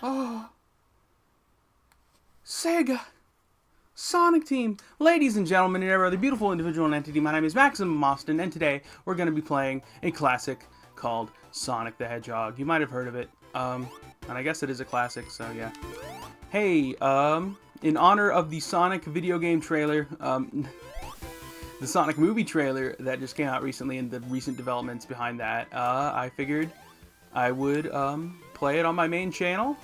Oh, Sega, Sonic Team. Ladies and gentlemen, and every other beautiful individual and entity, my name is MaximumAustin, and today we're going to be playing a classic called Sonic the Hedgehog. You might have heard of it, and I guess it is a classic, so yeah. Hey, in honor of the Sonic video game trailer, the Sonic movie trailer that just came out recently and the recent developments behind that, I figured I would play it on my main channel,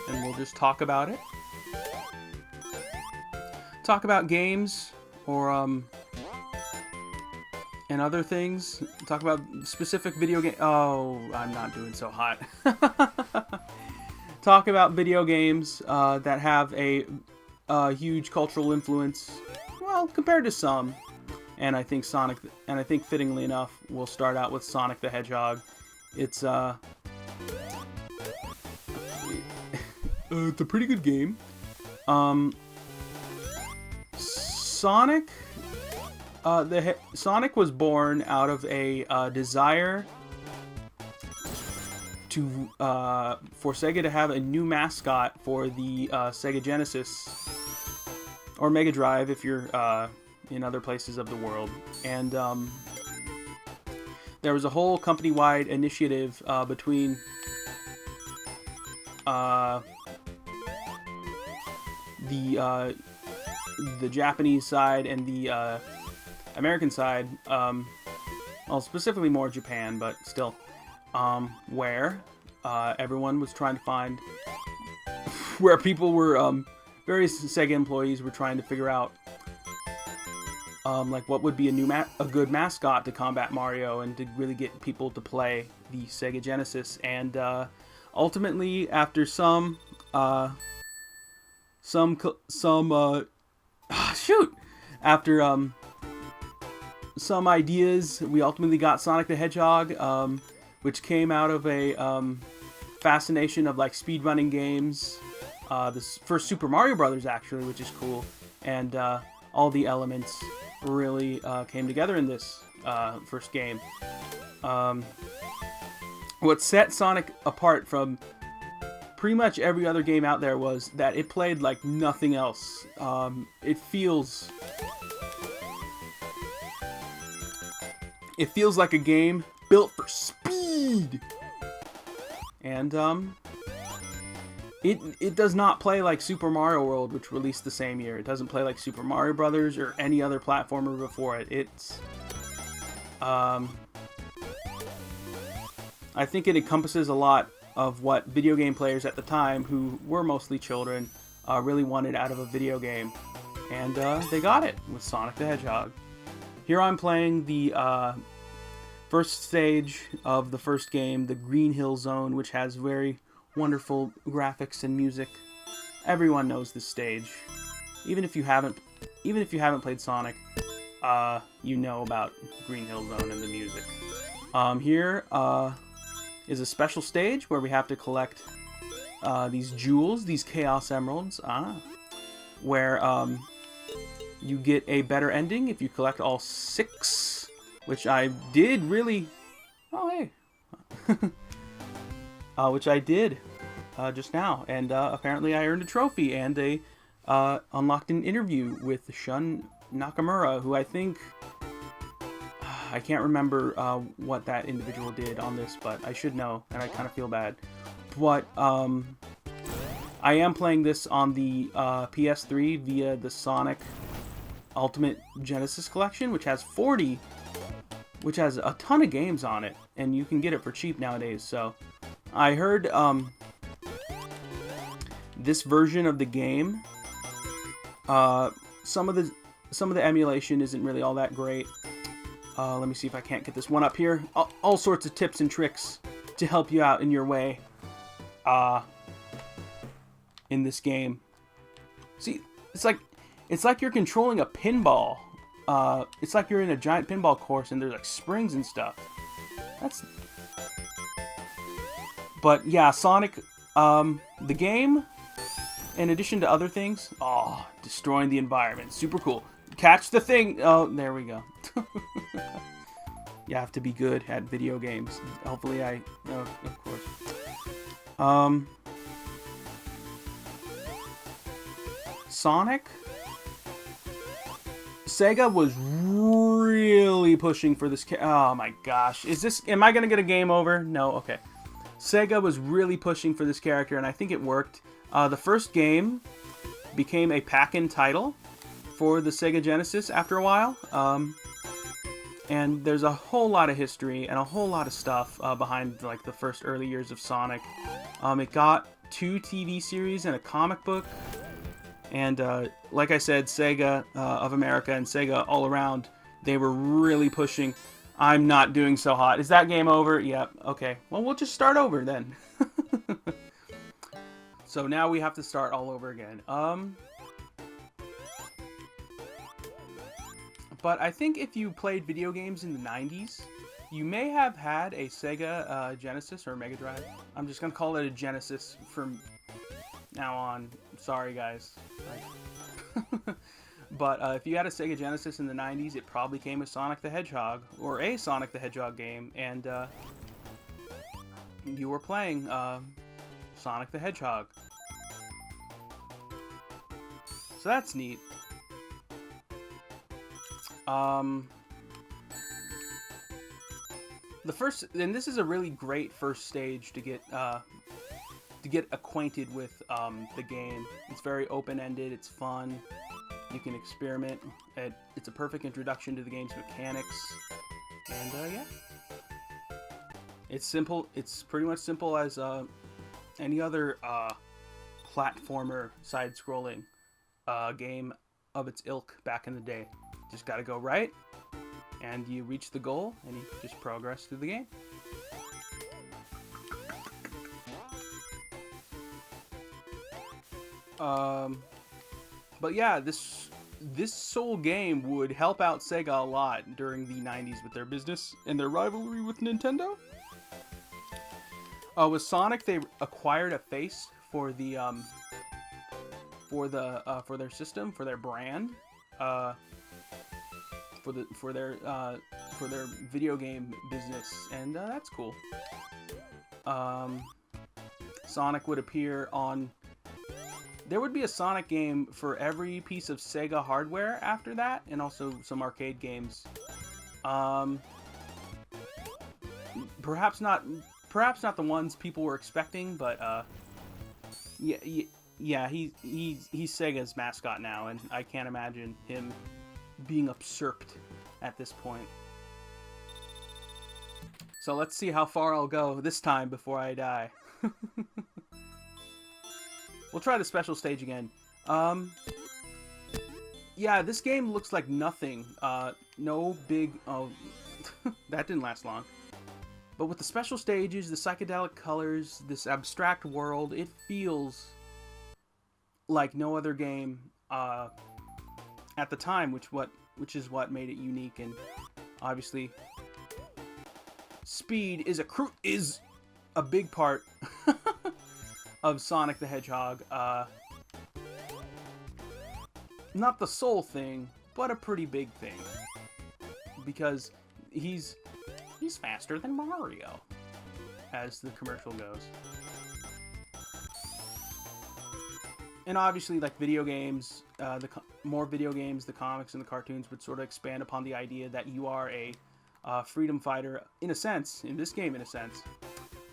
and we'll just talk about it. Talk about games, or and other things. Talk about specific video game. Oh, I'm not doing so hot. Talk about video games that have a huge cultural influence. Well, compared to some, and I think fittingly enough, we'll start out with Sonic the Hedgehog. It's it's a pretty good game. Sonic was born out of a desire to for Sega to have a new mascot for the Sega Genesis or Mega Drive if you're in other places of the world, and there was a whole company-wide initiative between the Japanese side and the American side, well, specifically more Japan, but still, where everyone was trying to find, where people were, various Sega employees were trying to figure out, like, what would be a good mascot to combat Mario and to really get people to play the Sega Genesis. And ultimately, after some ideas, we ultimately got Sonic the Hedgehog, which came out of a fascination of like speedrunning games. This first Super Mario Brothers, actually, which is cool, and all the elements really came together in this first game. What set Sonic apart from pretty much every other game out there was that it played like nothing else. It feels like a game built for speed, and it does not play like Super Mario World, which released the same year. It doesn't play like Super Mario Brothers or any other platformer before it. It's I think it encompasses a lot of what video game players at the time, who were mostly children, really wanted out of a video game. And they got it with Sonic the Hedgehog. Here I'm playing the first stage of the first game, the Green Hill Zone, which has very wonderful graphics and music. Everyone knows this stage. Even if you haven't played Sonic, you know about Green Hill Zone and the music. Here is a special stage where we have to collect these jewels, these Chaos Emeralds, where you get a better ending if you collect all 6, which I did really... Oh, hey! Which I did just now, and apparently I earned a trophy, and unlocked an interview with Shun Nakamura, who I think... I can't remember what that individual did on this, but I should know, and I kind of feel bad. But I am playing this on the PS3 via the Sonic Ultimate Genesis Collection, which has a ton of games on it, and you can get it for cheap nowadays. So I heard this version of the game, some of the emulation isn't really all that great. Let me see if I can't get this one up here. All sorts of tips and tricks to help you out in your way in this game. See, it's like you're controlling a pinball. It's like you're in a giant pinball course and there's like springs and stuff. But yeah, Sonic, the game, in addition to other things, destroying the environment, super cool. Catch the thing. Oh, there we go. You have to be good at video games. Hopefully of course. Sonic, Sega was really pushing for this. Oh my gosh, am I gonna get a game over? No, okay. Sega was really pushing for this character, and I think it worked. The first game became a pack-in title for the Sega Genesis after a while. And there's a whole lot of history and a whole lot of stuff behind like the first early years of Sonic. It got 2 TV series and a comic book. And like I said, Sega of America and Sega all around, they were really pushing. I'm not doing so hot. Is that game over? Yep. Okay. Well, we'll just start over then. So now we have to start all over again. But I think if you played video games in the 90s, you may have had a Sega Genesis or Mega Drive. I'm just going to call it a Genesis from now on. Sorry, guys. But if you had a Sega Genesis in the 90s, it probably came with Sonic the Hedgehog, or a Sonic the Hedgehog game, and you were playing Sonic the Hedgehog. So that's neat. And this is a really great first stage to get acquainted with the game. It's very open-ended. It's fun. You can experiment. It's a perfect introduction to the game's mechanics. And yeah, it's simple. It's pretty much simple as any other platformer side-scrolling game of its ilk back in the day. Just gotta go right, and you reach the goal, and you just progress through the game. But yeah, this sole game would help out Sega a lot during the 90s with their business and their rivalry with Nintendo. With Sonic, they acquired a face for their system, for their brand, for their video game business, and that's cool. Sonic would appear on. There would be a Sonic game for every piece of Sega hardware after that, and also some arcade games. Perhaps not the ones people were expecting, but yeah, he's Sega's mascot now, and I can't imagine him being usurped at this point. So let's see how far I'll go this time before I die. We'll try the special stage again. Yeah, this game looks like nothing. No big... Oh, that didn't last long. But with the special stages, the psychedelic colors, this abstract world, it feels like no other game at the time, which is what made it unique. And obviously, speed is a big part of Sonic the Hedgehog. Not the sole thing, but a pretty big thing, because he's faster than Mario, as the commercial goes. And obviously, like video games, more video games, the comics and the cartoons would sort of expand upon the idea that you are a freedom fighter, in a sense, in this game, in a sense,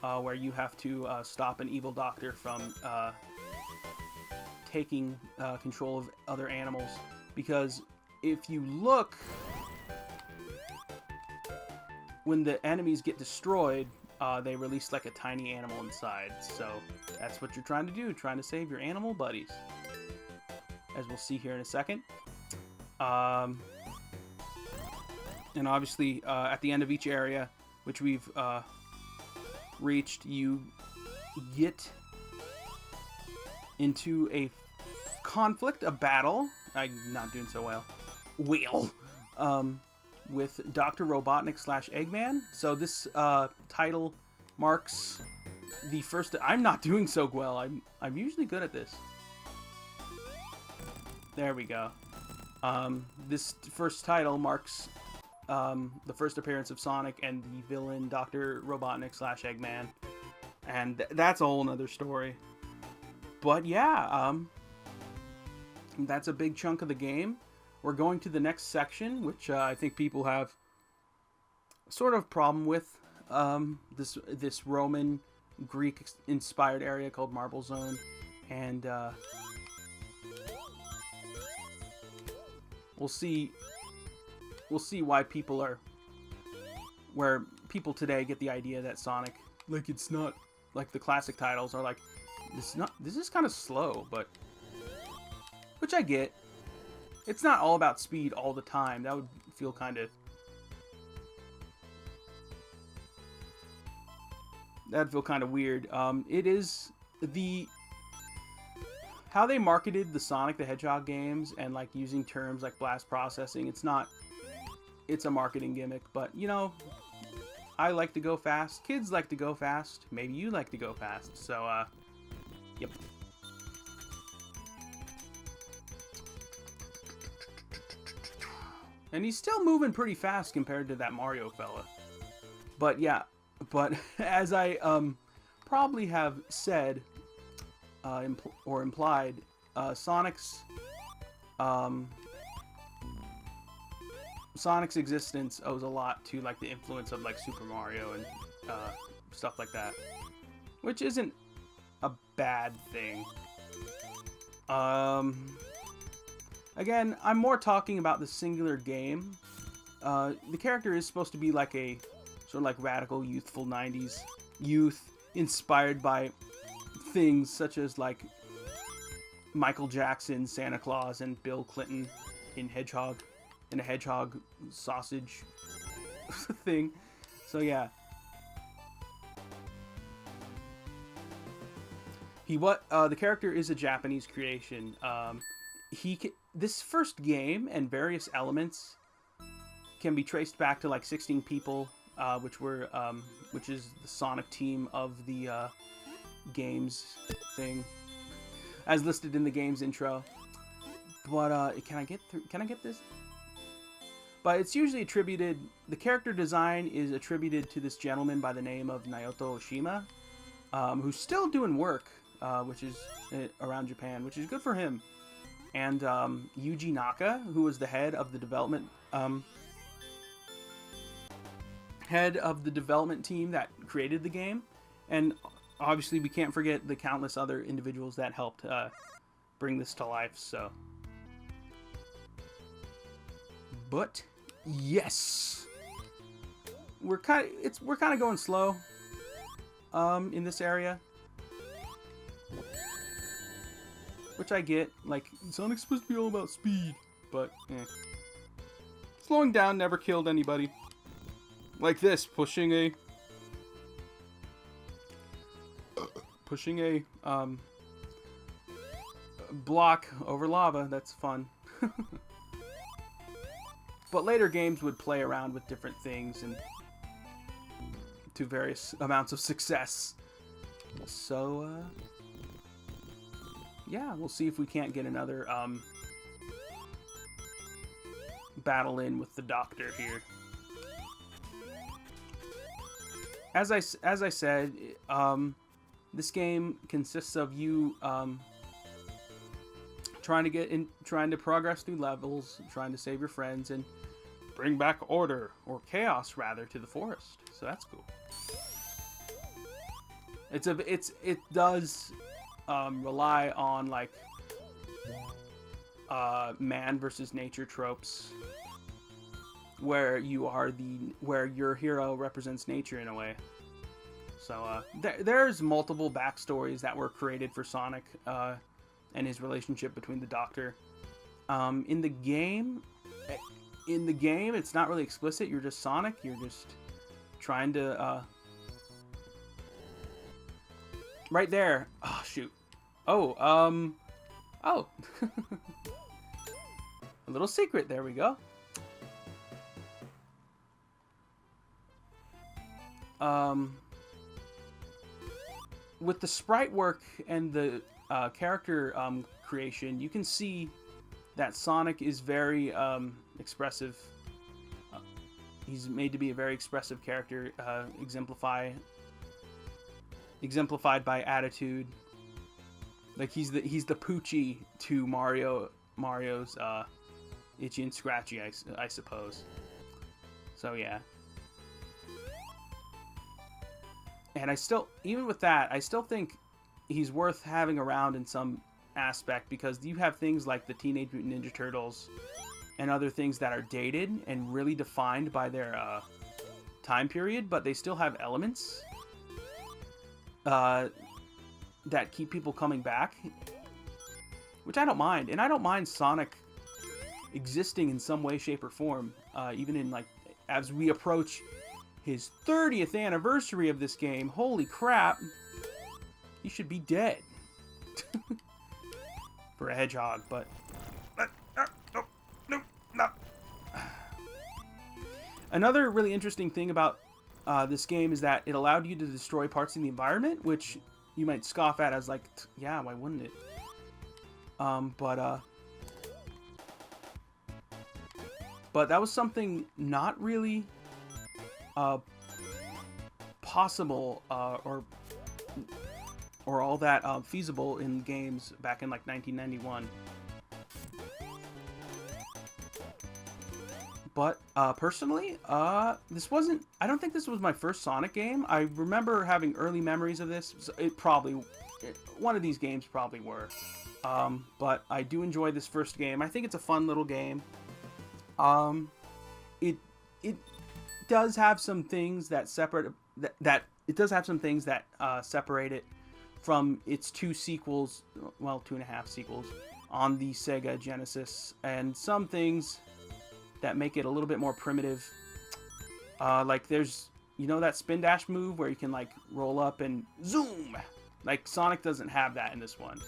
where you have to stop an evil doctor from taking control of other animals. Because if you look, when the enemies get destroyed, they release like a tiny animal inside. So that's what you're trying to do, trying to save your animal buddies, as we'll see here in a second. And obviously, at the end of each area, which we've reached, you get into a conflict, a battle. I'm not doing so well. With Dr. Robotnik / Eggman. So this title marks the first. I'm not doing so well. I'm usually good at this. There we go. This first title marks the first appearance of Sonic and the villain Dr. Robotnik / Eggman, and that's a whole nother story. But yeah, That's a big chunk of the game. We're going to the next section, which I think people have sort of problem with. This Roman Greek inspired area called Marble Zone, and we'll see why people are, where people today get the idea that Sonic, like, it's not like the classic titles are like, this is kind of slow, but which I get. It's not all about speed all the time. That would feel kind of, that'd feel kind of weird. It is how they marketed the Sonic the Hedgehog games, and like using terms like blast processing. It's a marketing gimmick, but you know, I like to go fast. Kids like to go fast. Maybe you like to go fast. So, yep. And he's still moving pretty fast compared to that Mario fella. But yeah, but as I probably have said or implied, Sonic's existence owes a lot to like the influence of like Super Mario and stuff like that, which isn't a bad thing. Again, I'm more talking about the singular game. The character is supposed to be like a sort of like radical, youthful 90s youth, inspired by things such as like Michael Jackson, Santa Claus, and Bill Clinton in a hedgehog sausage thing. So yeah. The character is a Japanese creation. This first game and various elements can be traced back to like 16 people, which is the Sonic team of the games thing, as listed in the game's intro. But can I get this? But it's usually attributed. The character design is attributed to this gentleman by the name of Naoto Oshima, who's still doing work, which is around Japan, which is good for him. And Yuji Naka, who was the head of the development team that created the game, and obviously we can't forget the countless other individuals that helped bring this to life. So, but yes, we're kind of going slow in this area. Which I get, like, Sonic's supposed to be all about speed, but, slowing down never killed anybody. Like this, pushing a block over lava, that's fun. But later games would play around with different things and to various amounts of success. So, yeah, we'll see if we can't get another battle in with the Doctor here. As I said, this game consists of you trying to progress through levels, trying to save your friends, and bring back order, or chaos rather, to the forest. So that's cool. It does rely on like man versus nature tropes, where your hero represents nature in a way. So there's multiple backstories that were created for Sonic and his relationship between the Doctor. In the game, it's not really explicit. You're just Sonic. You're just trying to right there. Oh shoot. Oh, oh. A little secret, there we go. With the sprite work and the character creation, you can see that Sonic is very expressive. He's made to be a very expressive character, exemplified by attitude. Like he's the Poochie to Mario Mario's Itchy and Scratchy, I suppose. So yeah. And I still, even with that, I still think he's worth having around in some aspect, because you have things like the Teenage Mutant Ninja Turtles and other things that are dated and really defined by their time period, but they still have elements that keep people coming back, which I don't mind. And I don't mind Sonic existing in some way, shape, or form, even in, like, as we approach his 30th anniversary of this game. Holy crap, he should be dead. For a hedgehog, but no. Another really interesting thing about this game is that it allowed you to destroy parts of the environment, which you might scoff at as like, yeah, why wouldn't it? But that was something not really possible or all that feasible in games back in like 1991. But personally, this wasn't, I don't think this was my first Sonic game. I remember having early memories of this. So one of these games probably were. But I do enjoy this first game. I think it's a fun little game. It does have some things that separate separate it from its two sequels, well, 2.5 sequels on the Sega Genesis, and some things that make it a little bit more primitive. Like there's, you know, that spin dash move where you can like roll up and zoom. Like Sonic doesn't have that in this one,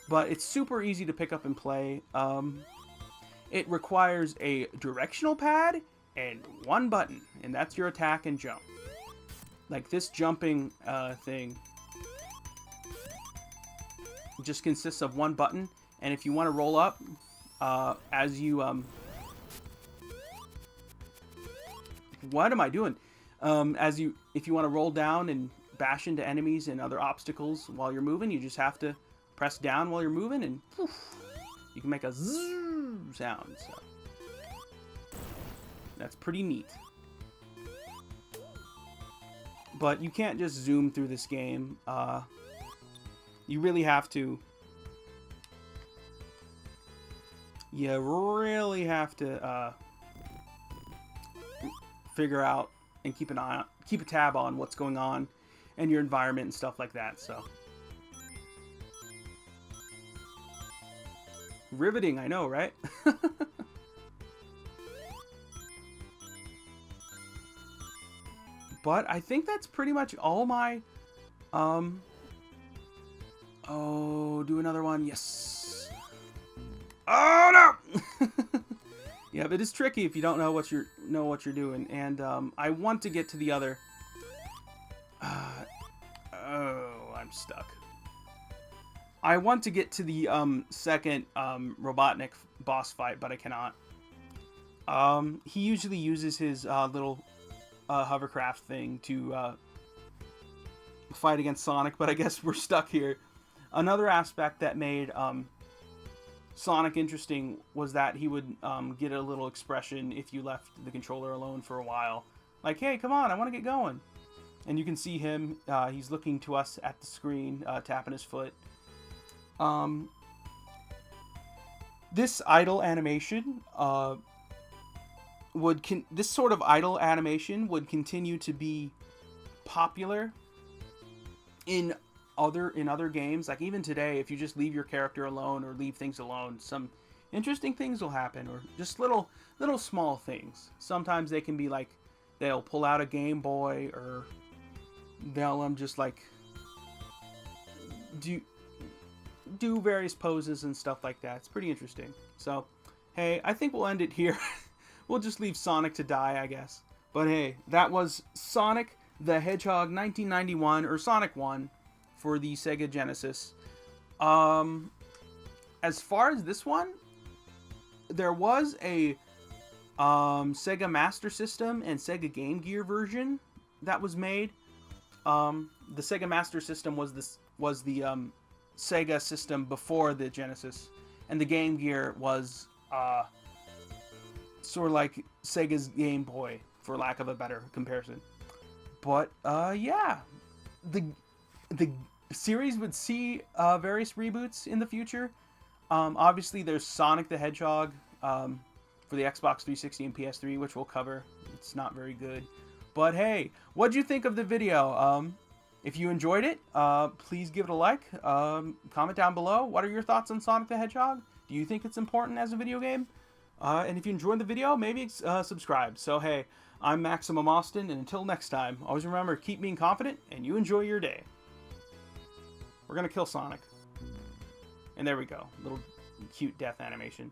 but it's super easy to pick up and play. It requires a directional pad and one button, and that's your attack and jump. Like this jumping thing just consists of one button, and if you want to roll up, as you what am I doing? If you want to roll down and bash into enemies and other obstacles while you're moving, you just have to press down while you're moving, and poof, you can make a zzz sound. So that's pretty neat. But you can't just zoom through this game. You really have to. You really have to figure out and keep a tab on what's going on and your environment and stuff like that. So riveting, I know, right? But I think that's pretty much all my oh, do another one. Yes. Oh no. Yeah, but it's tricky if you don't know what you're doing, and I want to get to the other. Oh, I'm stuck. I want to get to the second Robotnik boss fight, but I cannot. He usually uses his little hovercraft thing to fight against Sonic, but I guess we're stuck here. Another aspect that made Sonic interesting was that he would get a little expression if you left the controller alone for a while. Like, hey, come on, I want to get going. And you can see him, he's looking to us at the screen, tapping his foot. This idle animation this sort of idle animation would continue to be popular in other games. Like even today, if you just leave your character alone or leave things alone, some interesting things will happen, or just little small things. Sometimes they can be like they'll pull out a Game Boy, or they'll just like do various poses and stuff like that. It's pretty interesting. So hey, I think we'll end it here. We'll just leave Sonic to die, I guess. But hey, that was Sonic the Hedgehog 1991, or Sonic 1 for the Sega Genesis. As far as this one, there was a Sega Master System and Sega Game Gear version that was made. The Sega Master System was the Sega system before the Genesis, and the Game Gear was sort of like Sega's Game Boy, for lack of a better comparison. But yeah, the series would see various reboots in the future. Obviously, there's Sonic the Hedgehog for the Xbox 360 and PS3, which we'll cover. It's not very good. But hey, what'd you think of the video? If you enjoyed it, please give it a like. Comment down below. What are your thoughts on Sonic the Hedgehog? Do you think it's important as a video game? And if you enjoyed the video, maybe subscribe. So hey, I'm MaximumAustin, and until next time, always remember, keep being confident, and you enjoy your day. We're gonna kill Sonic. And there we go. Little cute death animation.